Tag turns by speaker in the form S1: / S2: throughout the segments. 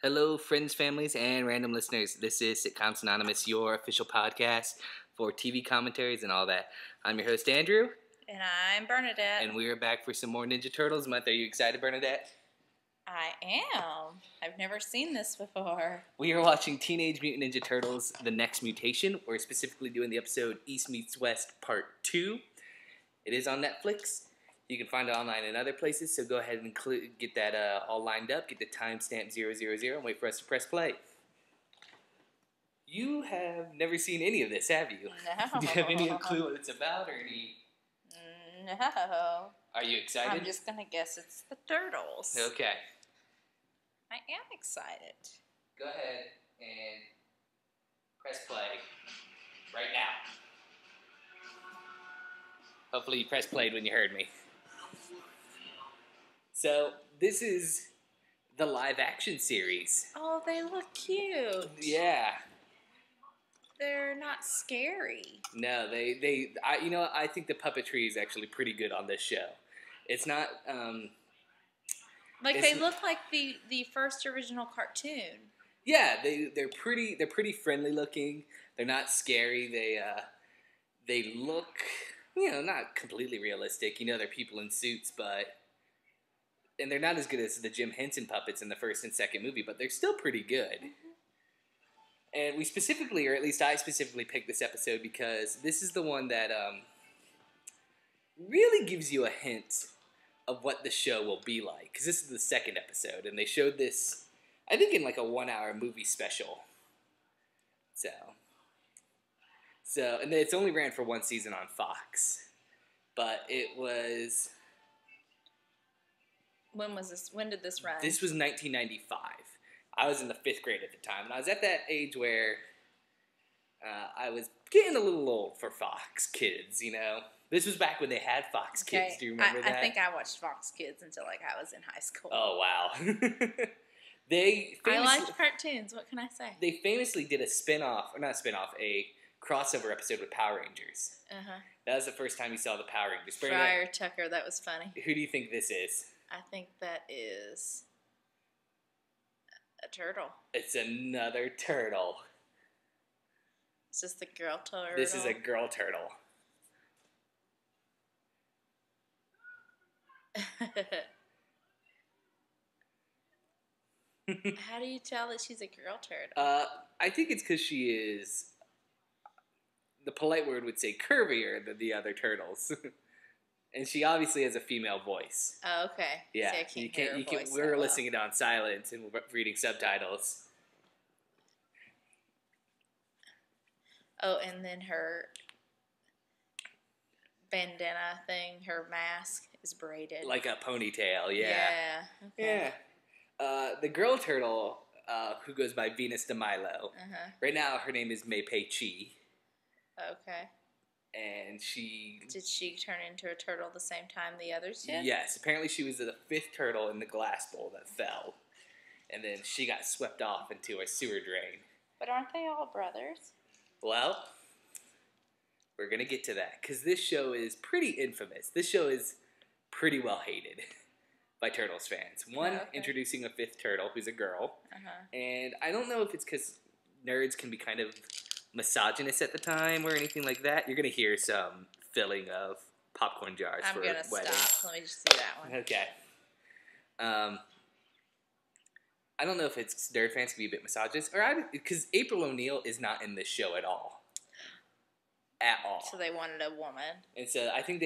S1: Hello, friends, families, and random listeners. This is Sitcoms Anonymous, your official podcast for TV commentaries and all that. I'm your host, Andrew.
S2: And I'm Bernadette.
S1: And we are back for some more Ninja Turtles month. Are you excited, Bernadette?
S2: I am. I've never seen this before.
S1: We are watching Teenage Mutant Ninja Turtles, The Next Mutation. We're specifically doing the episode East Meets West Part 2. It is on Netflix. You can find it online in other places, so go ahead and get that all lined up, get the timestamp 000, and wait for us to press play. You have never seen any of this, have you?
S2: No.
S1: Do you have any clue what it's about, or any...
S2: No.
S1: Are you excited?
S2: I'm just going to guess it's the Turtles.
S1: Okay.
S2: I am excited.
S1: Go ahead and press play right now. Hopefully you pressed play when you heard me. So, this is the live-action series.
S2: Oh, they look cute.
S1: Yeah.
S2: They're not scary.
S1: No, I think the puppetry is actually pretty good on this show. It's not,
S2: they look like the first original cartoon.
S1: Yeah, they're pretty friendly looking. They're not scary. They look, not completely realistic. They're people in suits, and they're not as good as the Jim Henson puppets in the first and second movie, but they're still pretty good. Mm-hmm. And we specifically, or at least I specifically, picked this episode because this is the one that really gives you a hint of what the show will be like. Because this is the second episode, and they showed this, I think, in like a 1-hour movie special. So, and it's only ran for one season on Fox. But it was...
S2: When was this? When did this run?
S1: This was 1995. I was in the 5th grade at the time, and I was at that age where I was getting a little old for Fox Kids, This was back when they had Fox Kids. Do you remember that?
S2: I think I watched Fox Kids until I was in high school.
S1: Oh, wow.
S2: I liked cartoons. What can I say?
S1: They famously did a a crossover episode with Power Rangers. Uh-huh. That was the first time you saw the Power Rangers.
S2: Friar Tucker, that was funny.
S1: Who do you think this is?
S2: I think that is a turtle.
S1: It's another turtle.
S2: Is this the girl turtle?
S1: This is a girl turtle.
S2: How do you tell that she's a girl turtle?
S1: I think it's because she is, the polite word would say, curvier than the other turtles. And she obviously has a female voice.
S2: Oh, okay.
S1: Yeah,
S2: See, I can't hear her voice
S1: we're listening it on silent and we're reading subtitles.
S2: Oh, and then her bandana thing, her mask is braided.
S1: Like a ponytail, yeah.
S2: Yeah. Okay.
S1: Yeah. The girl turtle, who goes by Venus de Milo. Uh-huh. Right now, her name is Mei Pei Chi.
S2: Okay.
S1: And
S2: Did she turn into a turtle the same time the others did?
S1: Yes. Apparently she was the 5th turtle in the glass bowl that fell. And then she got swept off into a sewer drain.
S2: But aren't they all brothers?
S1: Well, we're going to get to that. Because this show is pretty infamous. This show is pretty well hated by Turtles fans. One, introducing a 5th turtle who's a girl. Uh-huh. And I don't know if it's because nerds can be kind of misogynist at the time or anything like that. You're going to hear some filling of popcorn jars for weddings. I'm going to stop.
S2: Let me just see that one.
S1: Okay. I don't know if it's nerd fans can be a bit misogynist, or because April O'Neil is not in this show at all. At all.
S2: So they wanted a woman.
S1: And so I think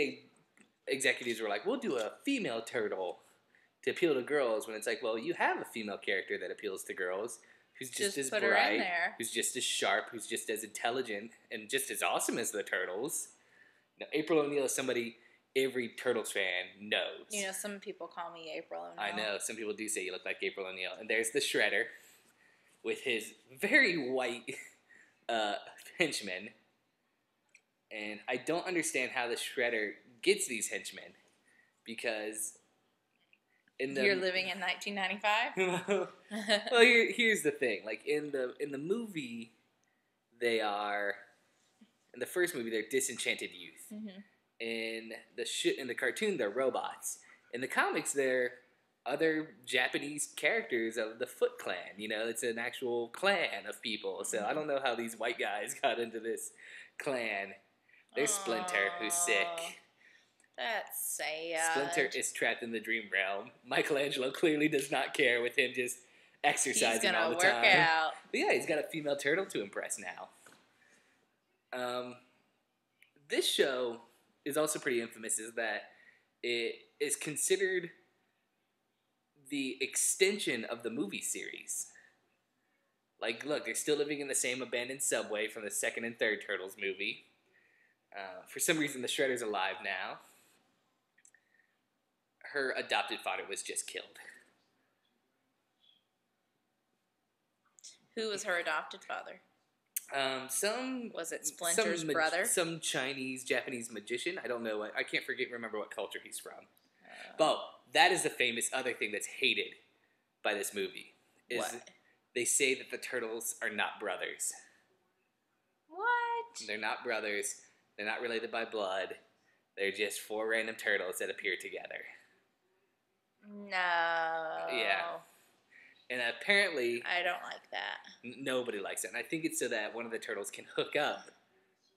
S1: executives were like, we'll do a female turtle to appeal to girls, when it's like, well, you have a female character that appeals to girls. Who's just as bright, who's just as sharp, who's just as intelligent, and just as awesome as the Turtles. Now, April O'Neil is somebody every Turtles fan knows.
S2: Some people call me April O'Neil.
S1: I know. Some people do say you look like April O'Neil. And there's the Shredder with his very white henchmen. And I don't understand how the Shredder gets these henchmen, because...
S2: You're living in 1995?
S1: Well, here's the thing. Like, in the movie, they are... In the first movie, they're disenchanted youth. Mm-hmm. In the cartoon, they're robots. In the comics, they're other Japanese characters of the Foot Clan. You know, it's an actual clan of people. So I don't know how these white guys got into this clan. There's Splinter, who's sick.
S2: That's sad.
S1: Splinter is trapped in the dream realm. Michelangelo clearly does not care with him just exercising all the time. He's gonna work out. But yeah, he's got a female turtle to impress now. This show is also pretty infamous, is that it is considered the extension of the movie series. Like, look, they're still living in the same abandoned subway from the second and third Turtles movie. For some reason, the Shredder's alive now. Her adopted father was just killed.
S2: Who was her adopted father?
S1: Was it Splinter's brother? Some Chinese, Japanese magician. I don't know. I can't remember what culture he's from. But that is the famous other thing that's hated by this movie. What? They say that the turtles are not brothers.
S2: What?
S1: They're not brothers. They're not related by blood. They're just four random turtles that appear together.
S2: No.
S1: Yeah. And apparently...
S2: I don't like that.
S1: Nobody likes it. And I think it's so that one of the turtles can hook up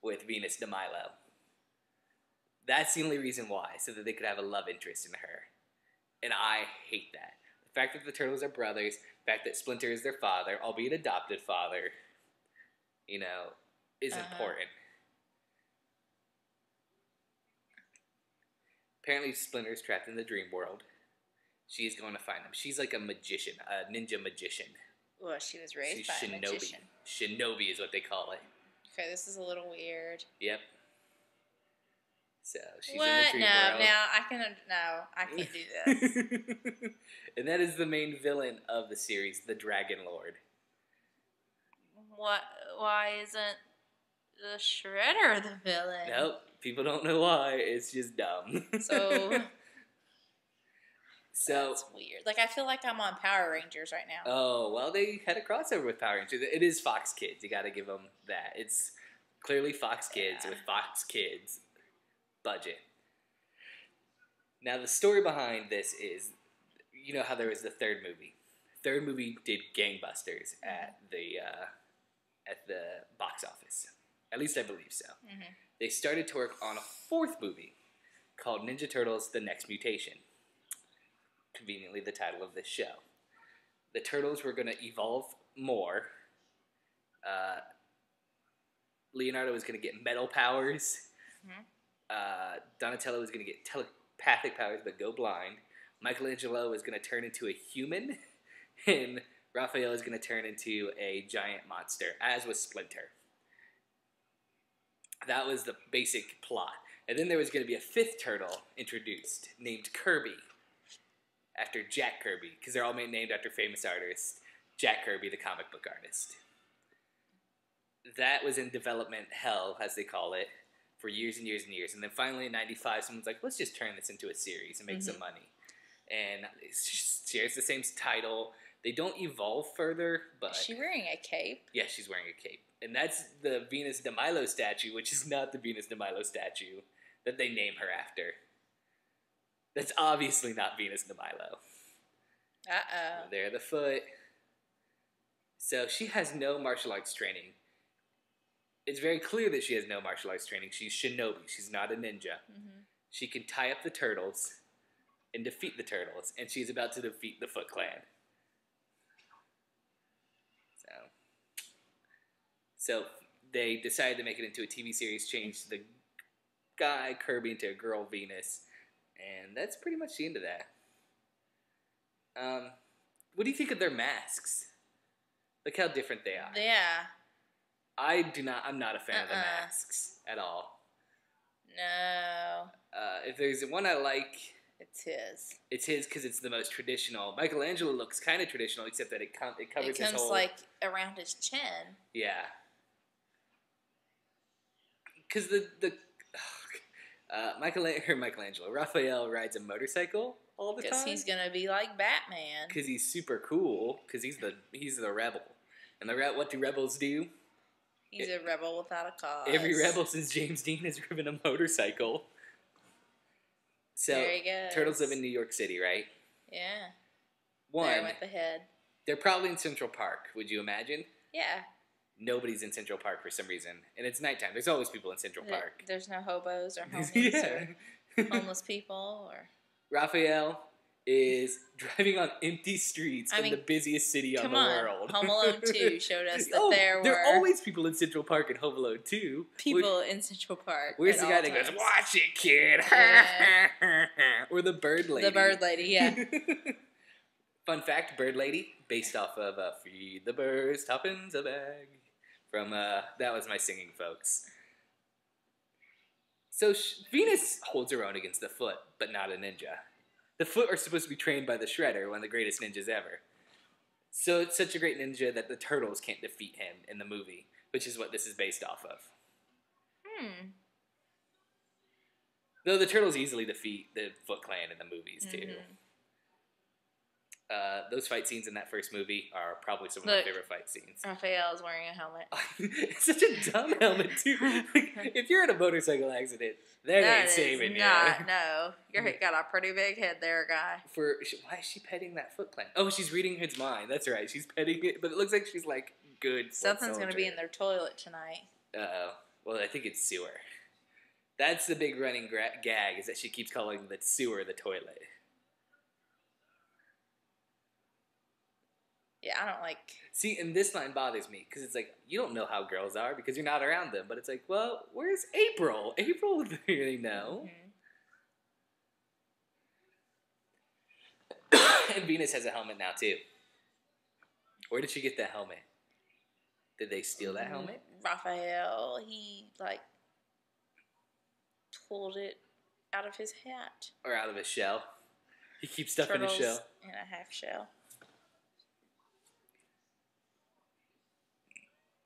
S1: with Venus de Milo. That's the only reason why, so that they could have a love interest in her. And I hate that. The fact that the turtles are brothers, the fact that Splinter is their father, albeit adopted father, you know, is important. Apparently Splinter's trapped in the dream world. She's going to find him. She's like a magician, a ninja magician.
S2: Well, she was raised by a magician.
S1: Shinobi is what they call it.
S2: Okay, this is a little weird.
S1: Yep. So she's in the dream world.
S2: I can't do this.
S1: And that is the main villain of the series, the Dragon Lord.
S2: What? Why isn't the Shredder the villain?
S1: Nope. People don't know why. It's just dumb. So
S2: that's weird. Like, I feel like I'm on Power Rangers right now.
S1: Oh, well, they had a crossover with Power Rangers. It is Fox Kids. You got to give them that. It's clearly Fox Kids with Fox Kids budget. Now, the story behind this is, you know how there was the third movie. Third movie did gangbusters at the box office. At least I believe so. Mm-hmm. They started to work on a fourth movie called Ninja Turtles: The Next Mutation. Conveniently the title of this show. The Turtles were going to evolve more. Leonardo was going to get metal powers. Mm-hmm. Donatello was going to get telepathic powers but go blind. Michelangelo was going to turn into a human. And Raphael was going to turn into a giant monster, as was Splinter. That was the basic plot. And then there was going to be a fifth turtle introduced named Kirby. After Jack Kirby, because they're all named after famous artists. Jack Kirby, the comic book artist. That was in development hell, as they call it, for years and years and years. And then finally in 95, someone's like, let's just turn this into a series and make some money. And it shares the same title. They don't evolve further, but...
S2: Is she wearing a cape?
S1: Yeah, she's wearing a cape. And that's the Venus de Milo statue, which is not the Venus de Milo statue that they name her after. That's obviously not Venus de Milo.
S2: Uh-oh.
S1: There, the foot. So she has no martial arts training. It's very clear that she has no martial arts training. She's Shinobi. She's not a ninja. Mm-hmm. She can tie up the turtles and defeat the turtles. And she's about to defeat the Foot Clan. So they decided to make it into a TV series, change the guy Kirby into a girl Venus. And that's pretty much the end of that. What do you think of their masks? Look how different they are.
S2: Yeah.
S1: I'm not a fan of the masks at all.
S2: No.
S1: If there's one I like...
S2: It's his.
S1: It's his because it's the most traditional. Michelangelo looks kind of traditional, except that it covers his whole... It comes,
S2: like, around his chin.
S1: Yeah. Because Michelangelo, Raphael rides a motorcycle all the time.
S2: Because he's going to be like Batman.
S1: Because he's super cool. Because he's the rebel. And what do rebels do?
S2: He's a rebel without a cause.
S1: Every rebel since James Dean has driven a motorcycle. So,
S2: there he goes.
S1: Turtles live in New York City, right?
S2: Yeah. There with the head.
S1: They're probably in Central Park, would you imagine?
S2: Yeah.
S1: Nobody's in Central Park for some reason. And it's nighttime. There's always people in Central Park.
S2: There's no hobos or homeless
S1: or
S2: homeless people. Or
S1: Raphael is driving on empty streets in the busiest city on the world.
S2: Home Alone 2 showed us that there
S1: are always people in Central Park in Home Alone 2.
S2: People in Central Park.
S1: Where's the guy that goes, "Watch it, kid"? Yeah. Or the bird lady.
S2: The bird lady, yeah.
S1: Fun fact, bird lady, based off of Feed the Birds, Toppins a Bag. From, that was my singing, folks. So Venus holds her own against the Foot, but not a ninja. The Foot are supposed to be trained by the Shredder, one of the greatest ninjas ever. So it's such a great ninja that the Turtles can't defeat him in the movie, which is what this is based off of. Though the Turtles easily defeat the Foot Clan in the movies, too. Those fight scenes in that first movie are probably some of my favorite fight scenes.
S2: Raphael is wearing a helmet.
S1: It's such a dumb helmet, too. If you're in a motorcycle accident, that ain't saving you.
S2: No. You're got a pretty big head there, guy.
S1: Why is she petting that Foot Clan? Oh, she's reading his mind. That's right. She's petting it, but it looks like she's, like, good.
S2: Something's going to be in their toilet tonight.
S1: Uh-oh. Well, I think it's sewer. That's the big running gag, is that she keeps calling the sewer the toilet.
S2: Yeah, I don't like...
S1: See, and this line bothers me, because it's like, you don't know how girls are, because you're not around them. But it's like, well, where's April? April would really know. And Venus has a helmet now, too. Where did she get that helmet? Did they steal that helmet?
S2: Raphael, he, pulled it out of his hat.
S1: Or out of his shell. He keeps stuff in his shell.
S2: In a half shell.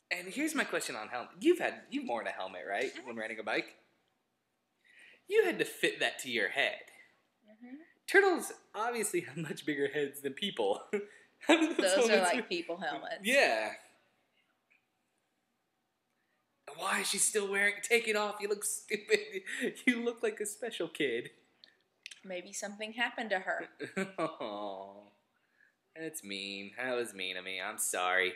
S1: And here's my question on helmet. You've worn a helmet, right? When riding a bike? You had to fit that to your head. Turtles obviously have much bigger heads than people.
S2: Those are like people helmets.
S1: Yeah. Why is she still wearing... Take it off. You look stupid. You look like a special kid.
S2: Maybe something happened to her.
S1: Oh, that's mean. That was mean of me. I'm sorry.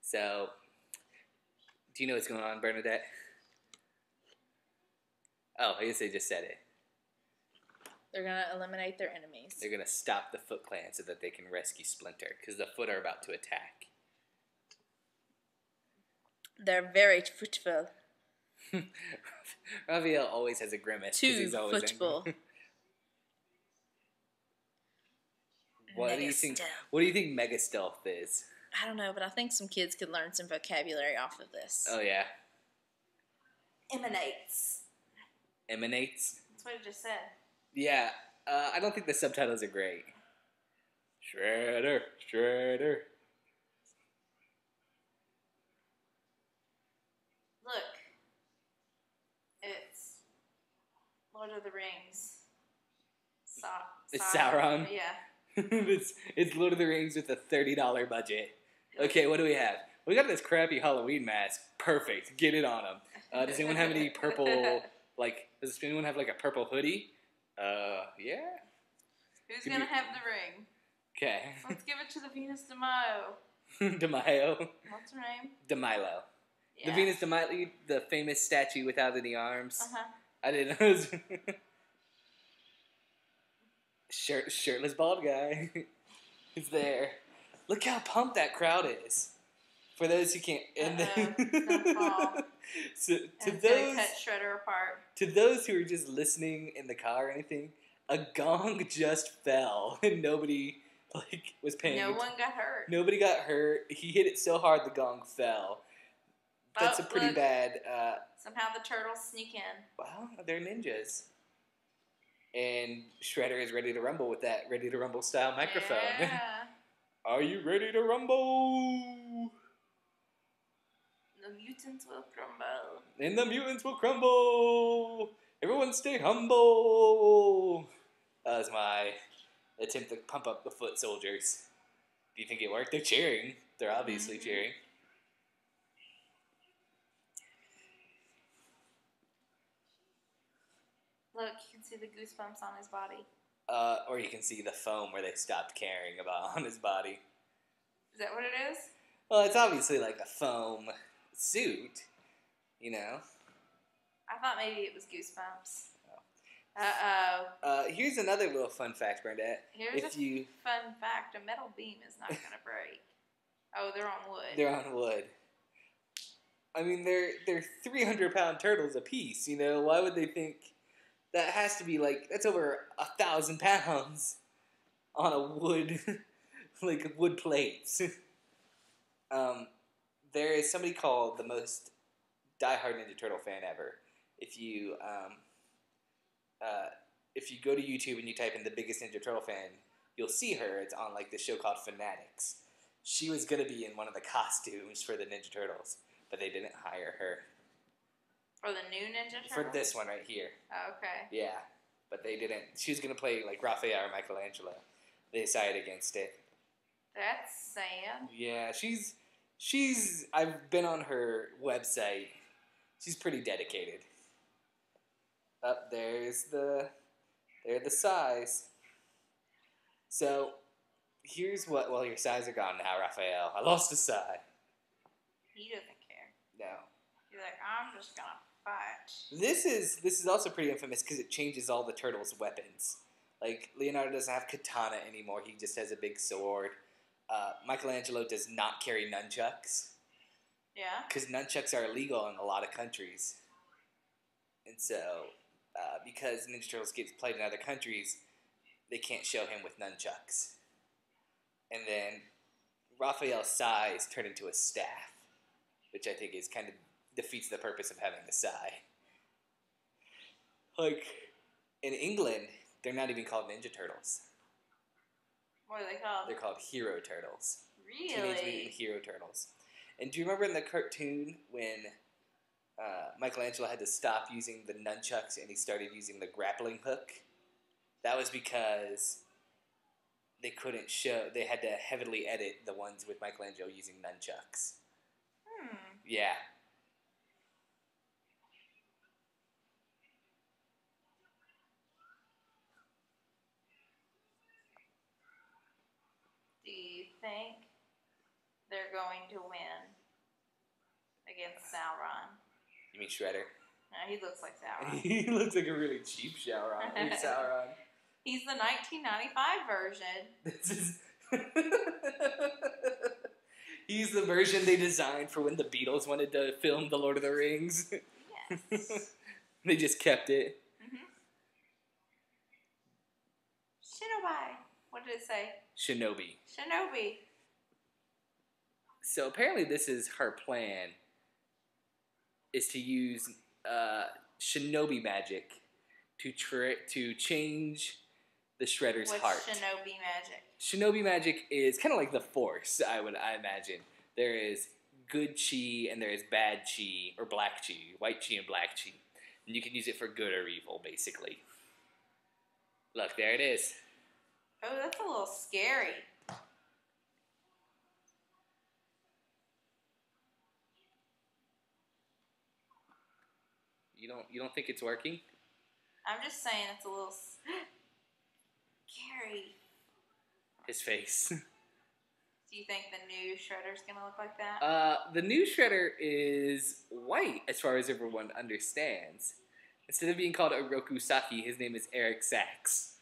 S1: So, do you know what's going on, Bernadette? Oh, I guess they just said it.
S2: They're going to eliminate their enemies.
S1: They're going to stop the Foot Clan so that they can rescue Splinter, because the Foot are about to attack.
S2: They're very footful.
S1: Raphael always has a grimace.
S2: Too football.
S1: What do you think Mega Stealth is?
S2: I don't know, but I think some kids could learn some vocabulary off of this.
S1: Oh, yeah?
S2: Emanates.
S1: Emanates?
S2: That's what it just said.
S1: Yeah. I don't think the subtitles are great. Shredder.
S2: Look. It's Lord of the Rings.
S1: It's Sauron?
S2: Yeah.
S1: It's Lord of the Rings with a $30 budget. Okay, what do we have? We got this crappy Halloween mask. Perfect. Get it on them. Does anyone have any purple, does anyone have, a purple hoodie? Yeah?
S2: Who's going to have the ring?
S1: Okay.
S2: Let's give it to the Venus de Milo.
S1: De Milo?
S2: What's her name?
S1: De Milo.
S2: Yeah.
S1: The Venus de Milo, the famous statue without any arms.
S2: Uh-huh.
S1: I didn't know. Shirtless bald guy is there. Look how pumped that crowd is. For those who can't, so to those
S2: cut Shredder apart.
S1: To those who are just listening in the car or anything, a gong just fell and nobody was paying.
S2: No one got hurt.
S1: Nobody got hurt. He hit it so hard the gong fell. That's a pretty bad.
S2: Somehow the turtles sneak in.
S1: Well, they're ninjas. And Shredder is ready to rumble with that Ready to Rumble style microphone.
S2: Yeah.
S1: Are you ready to rumble?
S2: The mutants will crumble.
S1: And the mutants will crumble. Everyone stay humble. That was my attempt to pump up the foot soldiers. Do you think it worked? They're cheering. They're obviously cheering.
S2: Look, you can see the goosebumps on his body.
S1: Or you can see the foam where they stopped caring about on his body.
S2: Is that what it is?
S1: Well, it's obviously like a foam suit, you know?
S2: I thought maybe it was goosebumps.
S1: Oh.
S2: Uh-oh.
S1: Here's another little fun fact, Bernadette.
S2: Here's fun fact. A metal beam is not going to break. Oh, they're on wood.
S1: They're on wood. I mean, they're 300-pound turtles apiece, you know? Why would they think... That has to be like, that's over 1,000 pounds on a wood, like wood plates. There is somebody called the most diehard Ninja Turtle fan ever. If you go to YouTube and you type in the biggest Ninja Turtle fan, you'll see her. It's on like this show called Fanatics. She was going to be in one of the costumes for the Ninja Turtles, but they didn't hire her.
S2: For the new Ninja Turtles?
S1: For this one right here.
S2: Oh, okay.
S1: Yeah, but they didn't. She was going to play like Raphael or Michelangelo. They decided against it.
S2: That's sad.
S1: Yeah, she's. I've been on her website. She's pretty dedicated. Up there's the size. So here's what. Well, your size are gone now, Raphael. I lost a sigh.
S2: He doesn't care.
S1: No.
S2: He's like, I'm just gonna fight.
S1: This is also pretty infamous because it changes all the turtles' weapons. Like, Leonardo doesn't have katana anymore. He just has a big sword. Michelangelo does not carry nunchucks.
S2: Yeah?
S1: Because nunchucks are illegal in a lot of countries. And so, because Ninja Turtles gets played in other countries, they can't show him with nunchucks. And then Raphael's size turned into a staff, which I think is kind of defeats the purpose of having the sai. Like, in England, they're not even called Ninja Turtles.
S2: What are they called?
S1: They're called Hero Turtles.
S2: Really?
S1: Teenage Mutant Hero Turtles. And do you remember in the cartoon when Michelangelo had to stop using the nunchucks and he started using the grappling hook? That was because they couldn't show... They had to heavily edit the ones with Michelangelo using nunchucks. Yeah.
S2: Do you think they're going to win against Sauron?
S1: You mean Shredder?
S2: No, he looks like Sauron.
S1: He looks like a really cheap Sauron.
S2: He's the 1995 version.
S1: This is... He's the version they designed for when the Beatles wanted to film The Lord of the Rings.
S2: Yes.
S1: They just kept it.
S2: Shinobi. What did it say?
S1: Shinobi.
S2: Shinobi.
S1: So apparently this is her plan, is to use Shinobi magic to change the Shredder's
S2: What's
S1: heart.
S2: Shinobi magic?
S1: Shinobi magic is kind of like the Force, I imagine. There is good chi and there is bad chi, or black chi, white chi and black chi. And you can use it for good or evil, basically. Look, there it is.
S2: Oh, that's a little scary.
S1: You don't think it's working?
S2: I'm just saying it's a little scary.
S1: His face.
S2: Do you think the new Shredder's gonna look like that?
S1: The new Shredder is white, as far as everyone understands. Instead of being called Oroku Saki, his name is Eric Sachs.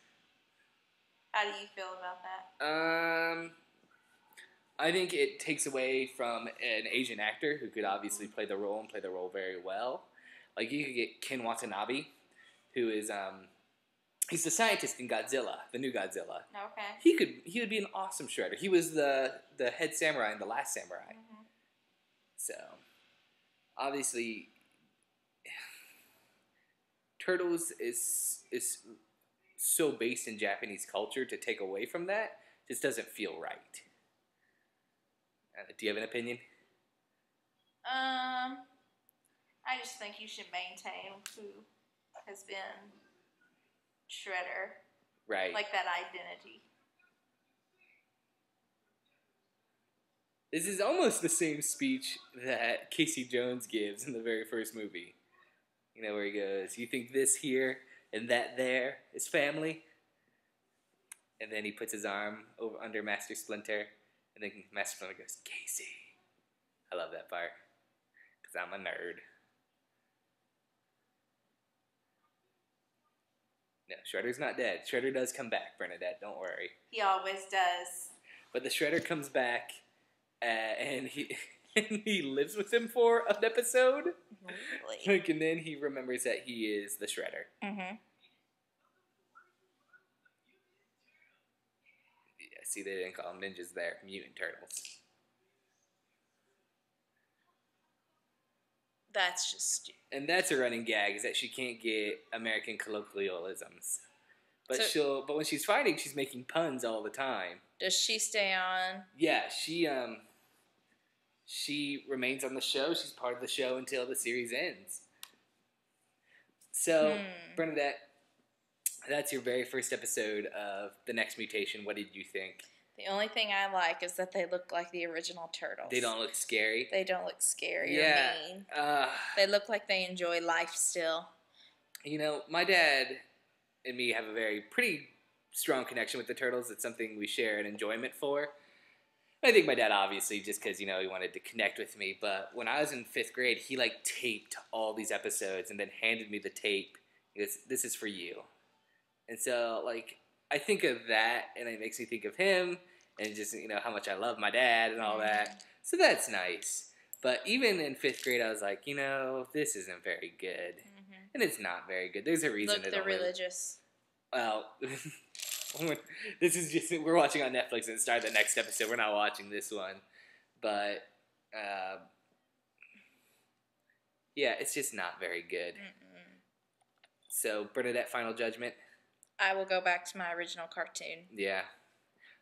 S2: How do you feel about that?
S1: I think it takes away from an Asian actor who could obviously play the role and play the role very well. Like, you could get Ken Watanabe, who is, he's the scientist in Godzilla, the new Godzilla.
S2: Okay.
S1: He would be an awesome Shredder. He was the head samurai in The Last Samurai.
S2: Mm-hmm.
S1: So, obviously, Turtles is so based in Japanese culture, to take away from that just doesn't feel right. Do you have an opinion?
S2: I just think you should maintain who has been Shredder.
S1: Right.
S2: Like that identity.
S1: This is almost the same speech that Casey Jones gives in the very first movie. You know, where he goes, you think this here and that there is family. And then he puts his arm over under Master Splinter, and then Master Splinter goes, Casey. I love that part, because I'm a nerd. No, Shredder's not dead. Shredder does come back, Bernadette. Don't worry.
S2: He always does.
S1: But the Shredder comes back, and he and he lives with him for an episode.
S2: Really?
S1: And then he remembers that he is the Shredder.
S2: Mm-hmm.
S1: Yeah, see, they didn't call them ninjas there. Mutant Turtles.
S2: That's just stupid.
S1: And that's a running gag, is that she can't get American colloquialisms. But but when she's fighting, she's making puns all the time.
S2: Does she stay on?
S1: Yeah, she remains on the show. She's part of the show until the series ends. So, Bernadette, that's your very first episode of The Next Mutation. What did you think?
S2: The only thing I like is that they look like the original Turtles.
S1: They don't look scary.
S2: They don't look scary or mean. They look like they enjoy life still.
S1: You know, my dad and me have a pretty strong connection with the Turtles. It's something we share an enjoyment for. I think my dad, obviously, just because, he wanted to connect with me. But when I was in 5th grade, he, taped all these episodes and then handed me the tape. He goes, this is for you. And so, I think of that, and it makes me think of him, and just, how much I love my dad and all that. So that's nice. But even in 5th grade, I was like, this isn't very good. Mm-hmm. And it's not very good. There's a reason.
S2: Look, they're religious.
S1: Well, this is just, we're watching on Netflix and start the next episode. We're not watching this one. But, yeah, it's just not very good. Mm-mm. So, Bernadette, final judgment?
S2: I will go back to my original cartoon.
S1: Yeah.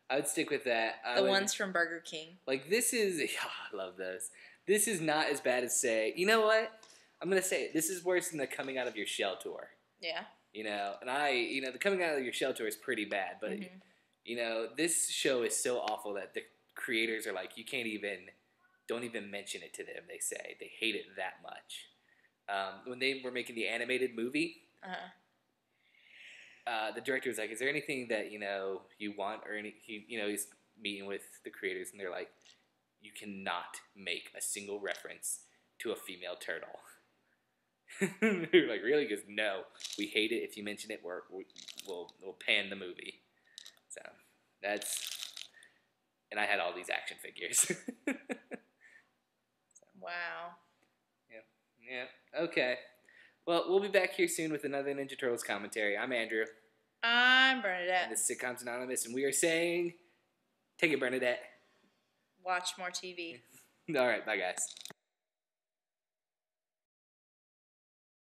S1: I would stick with that.
S2: The ones from Burger King.
S1: This is... I love those. This is not as bad as, say... You know what? I'm going to say it. This is worse than the Coming Out of Your Shell tour.
S2: Yeah.
S1: And the Coming Out of Your Shell tour is pretty bad. But, this show is so awful that the creators are like, you can't even... Don't even mention it to them, they say. They hate it that much. When they were making the animated movie... Uh-huh. The director was like, is there anything that, you want or he's meeting with the creators and they're like, you cannot make a single reference to a female turtle. They're like, really? He goes, no, we hate it. If you mention it, we'll pan the movie. So and I had all these action figures.
S2: Wow.
S1: Yeah. Okay. Well, we'll be back here soon with another Ninja Turtles commentary. I'm Andrew.
S2: I'm Bernadette.
S1: And this is Sitcoms Anonymous, and we are saying, take it, Bernadette.
S2: Watch more TV.
S1: All right, bye, guys.